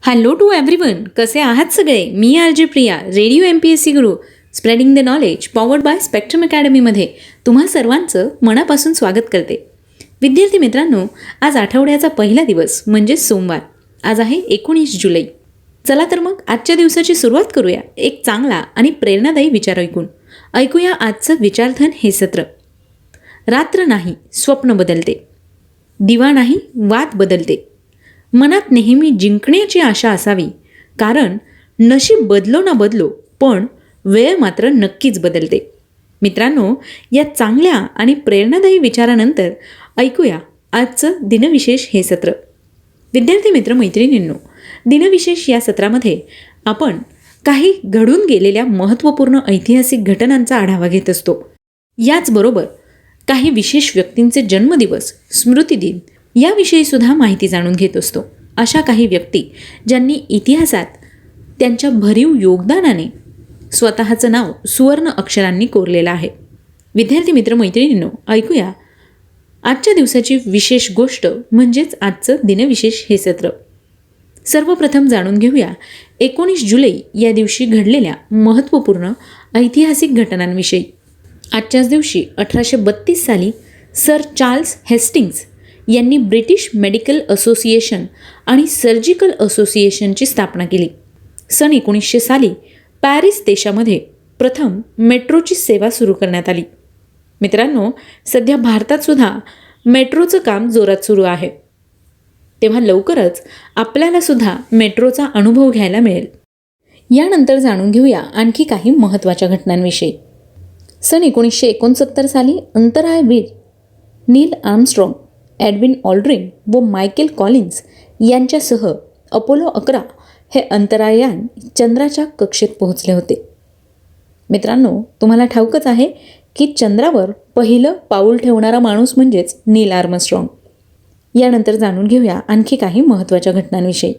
Hello to everyone, कसे आहात सगळे? मी RJ. Priya, radio MPSC Guru, spreading the knowledge, powered by Spectrum अकॅडमीमध्ये तुम्हा सर्वांचं मनापासून स्वागत करते. विद्यार्थी मित्रांनो, आज आठवड्याचा पहिला दिवस म्हणजे सोमवार. आज आहे 19 जुलै. चला तर मग आजच्या दिवसाची सुरुवात करूया एक चांगला आणि प्रेरणादायी विचार ऐकूया आजचं विचारधन हे सत्र. रात्र नाही, स्वप्न बदलते. दिवा नाही, वाद बदलते. मनात नेहमी जिंकण्याची आशा असावी, कारण नशीब बदलो ना बदलो, पण वेळ मात्र नक्कीच बदलते. मित्रांनो, या चांगल्या आणि प्रेरणादायी विचारानंतर ऐकूया आजचं दिनविशेष हे सत्र. विद्यार्थी मित्र मैत्रिणींनो, दिनविशेष या सत्रामध्ये आपण काही घडून गेलेल्या महत्त्वपूर्ण ऐतिहासिक घटनांचा आढावा घेत असतो. याचबरोबर काही विशेष व्यक्तींचे जन्मदिवस, स्मृतिदिन याविषयी सुद्धा माहिती जाणून घेत असतो. अशा काही व्यक्ती ज्यांनी इतिहासात त्यांच्या भरीव योगदानाने स्वतःचं नाव सुवर्ण अक्षरांनी कोरलेलं आहे. विद्यार्थी मित्र मैत्रिणींनो, ऐकूया आजच्या दिवसाची विशेष गोष्ट म्हणजेच आजचं दिनविशेष हे सत्र. सर्वप्रथम जाणून घेऊया 19 जुलै या दिवशी घडलेल्या महत्त्वपूर्ण ऐतिहासिक घटनांविषयी. आजच्याच दिवशी 1832 साली सर चार्ल्स हेस्टिंग्स यांनी ब्रिटिश मेडिकल असोसिएशन आणि सर्जिकल असोसिएशनची स्थापना केली. सन 1900 साली पॅरिस देशामध्ये प्रथम मेट्रोची सेवा सुरू करण्यात आली. मित्रांनो, सध्या भारतात सुद्धा मेट्रोचं काम जोरात सुरू आहे, तेव्हा लवकरच आपल्याला सुद्धा मेट्रोचा अनुभव घ्यायला मिळेल. यानंतर जाणून घेऊया आणखी काही महत्त्वाच्या घटनांविषयी. सन 1969 साली अंतराळवीर नील आर्मस्ट्रॉंग, एडविन ऑल्ड्रिन व मायकेल कॉलिन्स यांच्यासह अपोलो 11 हे अंतराळयान चंद्राच्या कक्षेत पोहोचले होते. मित्रांनो, तुम्हाला ठाऊकच आहे की चंद्रावर पहिलं पाऊल ठेवणारा माणूस म्हणजेच नील आर्मस्ट्रॉंग. यानंतर जाणून घेऊया आणखी काही महत्त्वाच्या घटनांविषयी.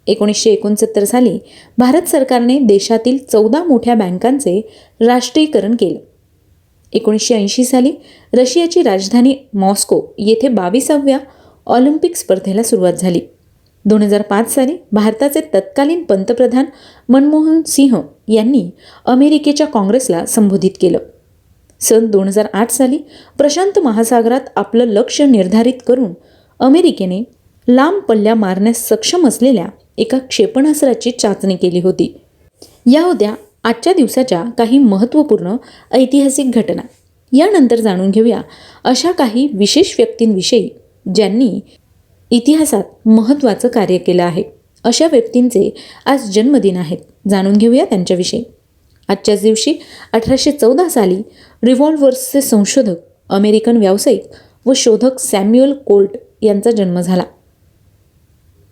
1969 साली भारत सरकारने देशातील 14 मोठ्या बँकांचे राष्ट्रीयकरण केलं. 1980 साली रशियाची राजधानी मॉस्को येथे 22व्या ऑलिम्पिक स्पर्धेला सुरुवात झाली. 2005 साली भारताचे तत्कालीन पंतप्रधान मनमोहन सिंह यांनी अमेरिकेच्या काँग्रेसला संबोधित केलं. सन 2008 साली प्रशांत महासागरात आपलं लक्ष निर्धारित करून अमेरिकेने लांब पल्ल्या मारण्यास सक्षम असलेल्या एका क्षेपणास्त्राची चाचणी केली होती. या होत्या आजच्या दिवसाच्या काही महत्त्वपूर्ण ऐतिहासिक घटना. यानंतर जाणून घेऊया अशा काही विशेष व्यक्तींविषयी ज्यांनी इतिहासात महत्त्वाचं कार्य केलं आहे. अशा व्यक्तींचे आज जन्मदिन आहेत. जाणून घेऊया त्यांच्याविषयी. आजच्याच दिवशी 1814 साली रिव्हॉल्वर्सचे संशोधक, अमेरिकन व्यावसायिक व शोधक सॅम्युएल कोल्ट यांचा जन्म झाला.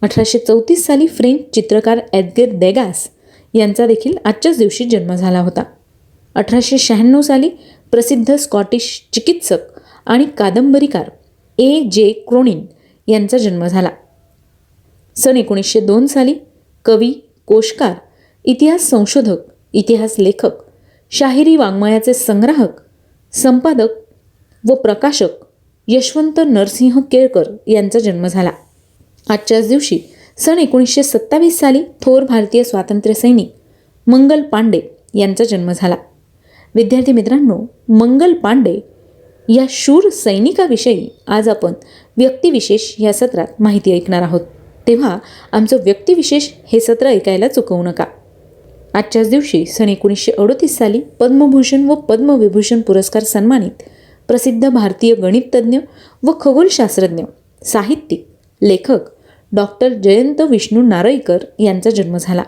1834 साली फ्रेंच चित्रकार एडगर देगास यांचा देखील आजच्याच दिवशी जन्म झाला होता. 1896 साली प्रसिद्ध स्कॉटिश चिकित्सक आणि कादंबरीकार A.J. क्रोनिन यांचा जन्म झाला. सन 1902 साली कवी, कोशकार, इतिहास संशोधक, इतिहास लेखक, शाहिरी वाङ्मयाचे संग्राहक, संपादक व प्रकाशक यशवंत नरसिंह केळकर यांचा जन्म झाला. आजच्याच दिवशी सन 1927 साली थोर भारतीय स्वातंत्र्य सैनिक मंगल पांडे यांचा जन्म झाला. विद्यार्थी मित्रांनो, मंगल पांडे या शूर सैनिकाविषयी आज आपण व्यक्तिविशेष या सत्रात माहिती ऐकणार आहोत, तेव्हा आमचं व्यक्तिविशेष हे सत्र ऐकायला चुकवू नका. आजच्याच दिवशी सन 1938 साली पद्मभूषण व पद्मविभूषण पुरस्कार सन्मानित प्रसिद्ध भारतीय गणिततज्ज्ञ व खगोलशास्त्रज्ञ, साहित्यिक, लेखक डॉक्टर जयंत विष्णू नारळीकर यांचा जन्म झाला.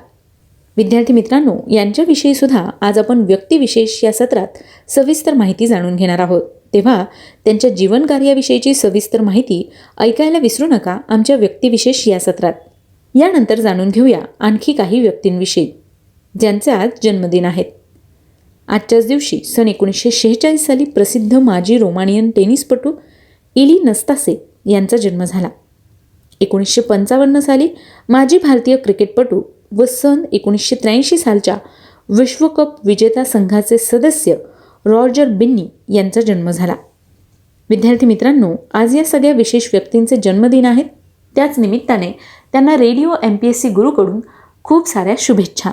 विद्यार्थी मित्रांनो, यांच्याविषयी सुद्धा आज आपण व्यक्तिविशेष या सत्रात सविस्तर माहिती जाणून घेणार आहोत, तेव्हा त्यांच्या जीवनकार्याविषयीची सविस्तर माहिती ऐकायला विसरू नका आमच्या व्यक्तिविशेष या सत्रात. यानंतर जाणून घेऊया आणखी काही व्यक्तींविषयी ज्यांचे आज जन्मदिन आहेत. आजच्याच दिवशी सन 1946 साली प्रसिद्ध माजी रोमानियन टेनिसपटू इली नस्तासे यांचा जन्म झाला. 1955 साली माजी भारतीय क्रिकेटपटू व सन 1983 सालच्या विश्वकप विजेता संघाचे सदस्य रॉजर बिन्नी यांचा जन्म झाला. विद्यार्थी मित्रांनो, आज या सगळ्या विशेष व्यक्तींचे जन्मदिन आहेत. त्याच निमित्ताने त्यांना रेडिओ MPSC गुरुकडून खूप साऱ्या शुभेच्छा.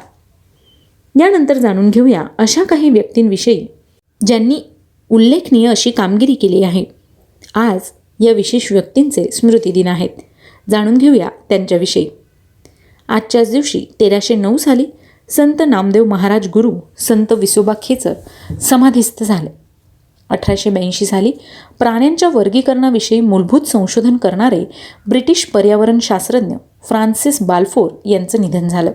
यानंतर जाणून घेऊया अशा काही व्यक्तींविषयी ज्यांनी उल्लेखनीय अशी कामगिरी केली आहे. आज या विशेष व्यक्तींचे स्मृतिदिन आहेत. जाणून घेऊया त्यांच्याविषयी. आजच्याच दिवशी 1309 साली संत नामदेव महाराज गुरु संत विसोबा खेचर समाधिस्थ झाले. 1882 साली प्राण्यांच्या वर्गीकरणाविषयी मूलभूत संशोधन करणारे ब्रिटिश पर्यावरण शास्त्रज्ञ फ्रान्सिस बाल्फोर यांचं निधन झालं.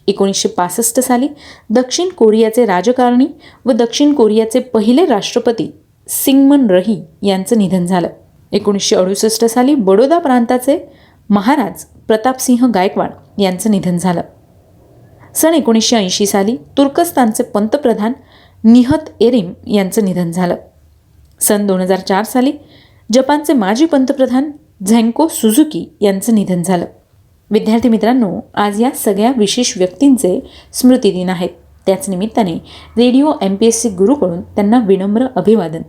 1965 साली दक्षिण कोरियाचे राजकारणी व दक्षिण कोरियाचे पहिले राष्ट्रपती सिंगमन रही यांचं निधन झालं. 1968 साली बडोदा प्रांताचे महाराज प्रतापसिंह गायकवाड यांचं निधन झालं. सन 1980 साली तुर्कस्तानचे पंतप्रधान निहत एरिम यांचं निधन झालं. सन 2004 साली जपानचे माजी पंतप्रधान झेंको सुझुकी यांचं निधन झालं. विद्यार्थी मित्रांनो, आज या सगळ्या विशेष व्यक्तींचे स्मृतिदिन आहेत. त्याच निमित्ताने रेडिओ MPSC गुरुकडून त्यांना विनम्र अभिवादन.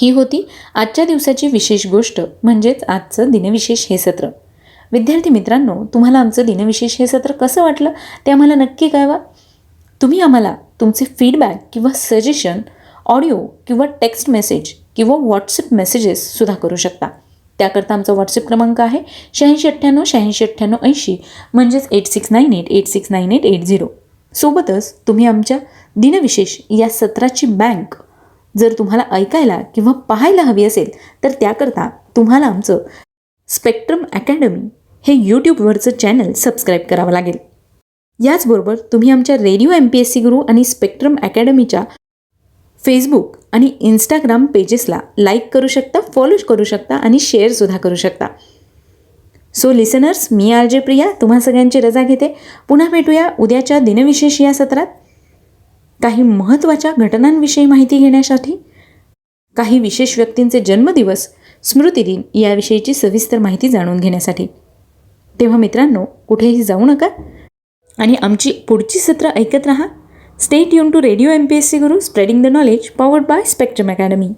ही होती आजच्या दिवसाची विशेष गोष्ट, म्हणजेच आजचं दिनविशेष हे सत्र. विद्यार्थी मित्रांनो, तुम्हाला आमचं दिनविशेष हे सत्र कसं वाटलं ते आम्हाला नक्की कळवा. तुम्ही आम्हाला तुमचे फीडबॅक किंवा सजेशन ऑडिओ किंवा टेक्स्ट मेसेज किंवा व्हॉट्सअप मेसेजेससुद्धा करू शकता. त्याकरता आमचा व्हॉट्सअप क्रमांक आहे 8698 म्हणजेच 8698869880. सोबतच तुम्ही आमच्या दिनविशेष या सत्राची बँक जर तुम्हाला ऐकायला किंवा पाहायला हवी असेल तर त्याकरता तुम्हाला आमचं स्पेक्ट्रम अकॅडमी हे यूट्यूबवरचं चॅनल सबस्क्राईब करावं लागेल. याचबरोबर तुम्ही आमच्या रेडिओ MPSC गुरु आणि स्पेक्ट्रम अकॅडमीच्या फेसबुक आणि इंस्टाग्राम पेजेसला लाईक करू शकता, फॉलो करू शकता आणि शेअरसुद्धा करू शकता. सो लिसनर्स, मी RJ प्रिया तुम्हा सगळ्यांची रजा घेते. पुन्हा भेटूया उद्याच्या दिनविशेष या सत्रात काही महत्त्वाच्या घटनांविषयी माहिती घेण्यासाठी, काही विशेष व्यक्तींचे जन्मदिवस, स्मृतिदिन याविषयीची सविस्तर माहिती जाणून घेण्यासाठी. तेव्हा मित्रांनो, कुठेही जाऊ नका आणि आमची पुढची सत्र ऐकत राहा. Stay tune to Radio MPSC Guru, spreading the knowledge, powered by Spectrum academy.